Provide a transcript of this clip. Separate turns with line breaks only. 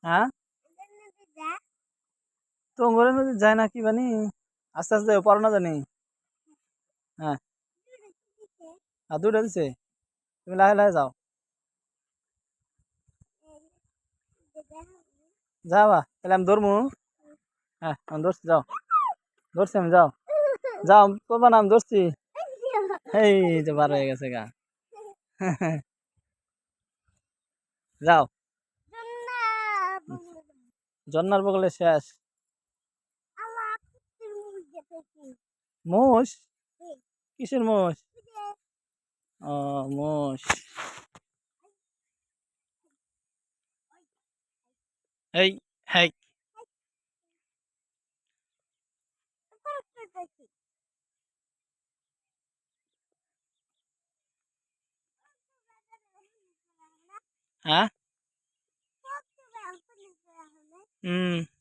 হ্যাঁ তো ঘরে নদী যায় না কি বানি আস্তে আস্তে পড়ো না জানি হ্যাঁ আর দুটো দিছে তুমি লাহে লাহে যাও যাবা তাহলে আমি ধরবো হ্যাঁ আমি ধরছি যাও ধরছি আমি যাও যাও করবা না আমি ধরছি এই যে বার হয়ে গেছে গা যাও জন্নার বগলে শেষ মোষ কিসের মোষ ও মোষ এই হ্যাঁ হ্যাঁ হুম